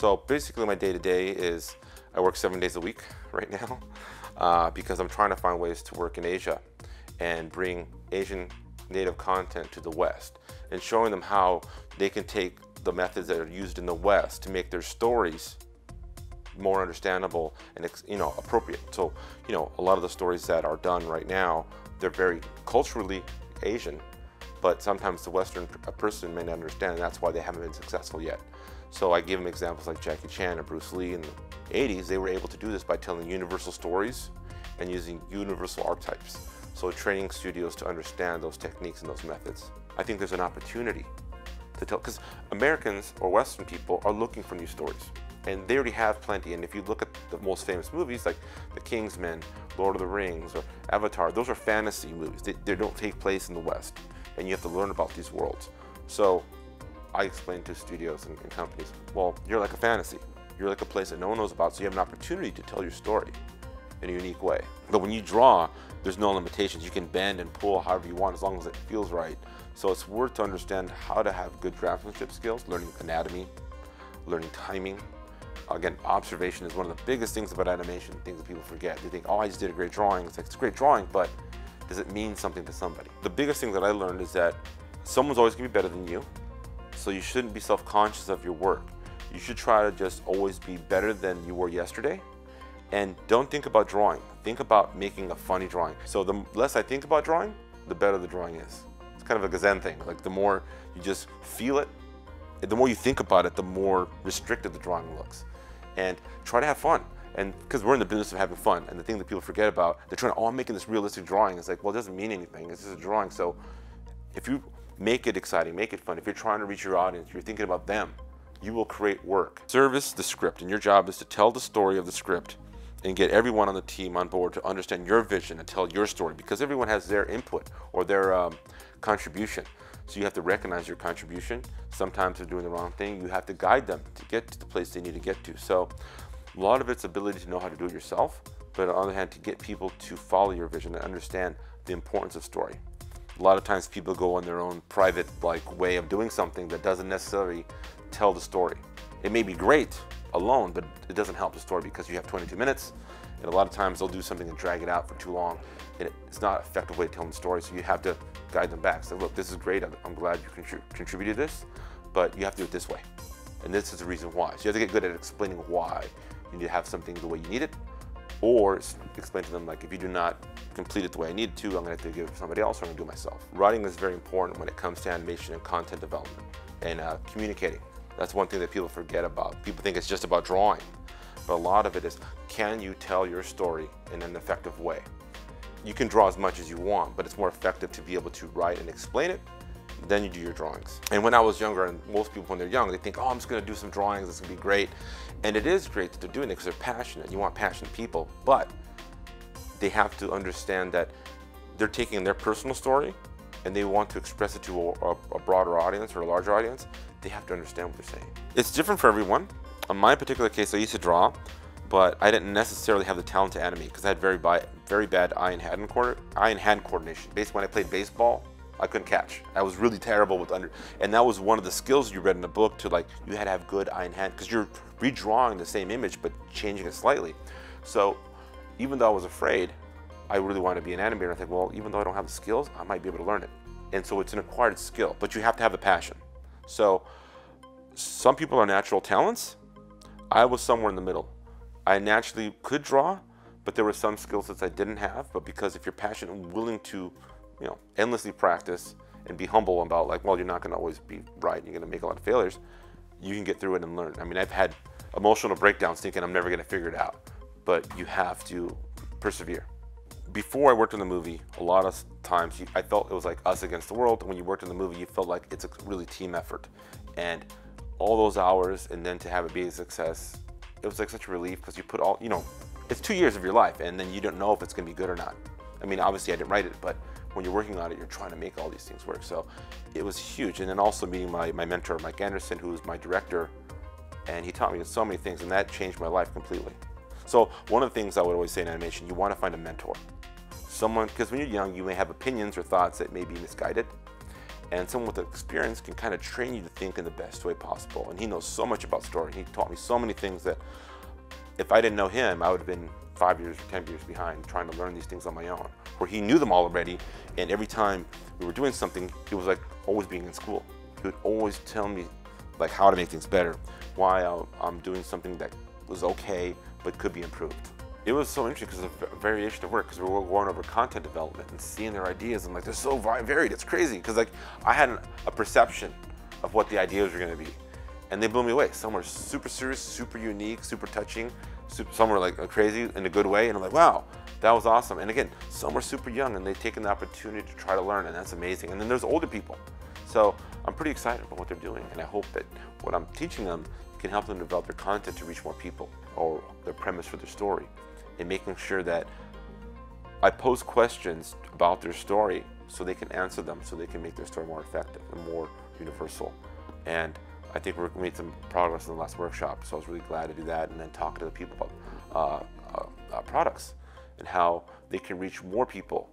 So basically my day-to-day is I work 7 days a week right now because I'm trying to find ways to work in Asia and bring Asian native content to the West and showing them how they can take the methods that are used in the West to make their stories more understandable and appropriate. So a lot of the stories that are done right now, they're very culturally Asian, but sometimes the Western person may not understand, and that's why they haven't been successful yet. So I give them examples like Jackie Chan and Bruce Lee in the 80s. They were able to do this by telling universal stories and using universal archetypes. So training studios to understand those techniques and those methods. I think there's an opportunity to tell, because Americans or Western people are looking for new stories. And they already have plenty. And if you look at the most famous movies like The Kingsman, Lord of the Rings, or Avatar, those are fantasy movies. They don't take place in the West. And you have to learn about these worlds. So I explain to studios and companies, well, you're like a fantasy. You're like a place that no one knows about, so you have an opportunity to tell your story in a unique way. But when you draw, there's no limitations. You can bend and pull however you want as long as it feels right. So it's worth to understand how to have good draftsmanship skills, learning anatomy, learning timing. Again, observation is one of the biggest things about animation, things that people forget. They think, oh, I just did a great drawing. It's like, it's a great drawing, but does it mean something to somebody? The biggest thing that I learned is that someone's always gonna be better than you, so you shouldn't be self-conscious of your work. You should try to just always be better than you were yesterday, and don't think about drawing. Think about making a funny drawing. So the less I think about drawing, the better the drawing is. It's kind of a Zen thing. Like the more you just feel it, the more you think about it, the more restricted the drawing looks. And try to have fun. And because we're in the business of having fun, and the thing that people forget about, they're trying to, oh, I'm making this realistic drawing. It's like, well, it doesn't mean anything. It's just a drawing. So if you make it exciting, make it fun, if you're trying to reach your audience, you're thinking about them, you will create work. Service the script, and your job is to tell the story of the script and get everyone on the team on board to understand your vision and tell your story, because everyone has their input or their contribution. So you have to recognize your contribution. Sometimes they're doing the wrong thing. You have to guide them to get to the place they need to get to. So a lot of it's ability to know how to do it yourself, but on the other hand, to get people to follow your vision and understand the importance of story. A lot of times people go on their own private way of doing something that doesn't necessarily tell the story. It may be great alone, but it doesn't help the story because you have 22 minutes, and a lot of times they'll do something and drag it out for too long, and it's not an effective way of telling the story, so you have to guide them back. Say, look, this is great, I'm glad you contributed this, but you have to do it this way, and this is the reason why. So you have to get good at explaining why you need to have something the way you need it, or explain to them, like, if you do not complete it the way I need to, I'm going to have to give it to somebody else, or I'm going to do it myself. Writing is very important when it comes to animation and content development, and communicating. That's one thing that people forget about. People think it's just about drawing, but a lot of it is, can you tell your story in an effective way? You can draw as much as you want, but it's more effective to be able to write and explain it, then you do your drawings. And when I was younger, and most people when they're young, they think, oh, I'm just gonna do some drawings, it's gonna be great. And it is great that they're doing it because they're passionate. You want passionate people, but they have to understand that they're taking their personal story and they want to express it to a broader audience or a larger audience. They have to understand what they're saying. It's different for everyone. In my particular case, I used to draw, but I didn't necessarily have the talent to animate because I had very bad eye and hand coordination. Basically, when I played baseball, I couldn't catch. I was really terrible with and that was one of the skills you read in the book you had to have good eye and hand, because you're redrawing the same image but changing it slightly. So even though I was afraid, I really wanted to be an animator. I think, well, even though I don't have the skills, I might be able to learn it. And so it's an acquired skill, but you have to have the passion. So some people are natural talents. I was somewhere in the middle. I naturally could draw, but there were some skill sets I didn't have. But because if you're passionate and willing to, endlessly practice and be humble about well, you're not going to always be right. You're going to make a lot of failures. You can get through it and learn. I mean, I've had emotional breakdowns thinking I'm never going to figure it out, but you have to persevere. Before I worked in the movie, a lot of times I felt it was like us against the world. When you worked in the movie, you felt like it's a really team effort. And all those hours, and then to have it be a success, it was like such a relief, because you put all, it's 2 years of your life, and then you don't know if it's going to be good or not. I mean, obviously I didn't write it, but when you're working on it, you're trying to make all these things work. So it was huge. And then also meeting my mentor, Mike Anderson, who was my director, and he taught me so many things, and that changed my life completely. So one of the things I would always say in animation, you want to find a mentor. Someone, because when you're young, you may have opinions or thoughts that may be misguided. And someone with experience can kind of train you to think in the best way possible. And he knows so much about story. He taught me so many things that if I didn't know him, I would have been 5 years or 10 years behind trying to learn these things on my own. Where he knew them all already, and every time we were doing something, he was like always being in school. He would always tell me like how to make things better, why I'm doing something that was okay but could be improved. It was so interesting because it's a variation of work, because we were going over content development and seeing their ideas, and like they're so varied, it's crazy. Because like I had a perception of what the ideas were going to be, and they blew me away. Some were super serious, super unique, super touching. Some were like crazy in a good way, and I'm like, wow, that was awesome. And again, some were super young, and they've taken the opportunity to try to learn, and that's amazing. And then there's older people. So I'm pretty excited about what they're doing, and I hope that what I'm teaching them can help them develop their content to reach more people, or their premise for their story, and making sure that I pose questions about their story so they can answer them, so they can make their story more effective and more universal. And I think we made some progress in the last workshop, so I was really glad to do that, and then talk to the people about products and how they can reach more people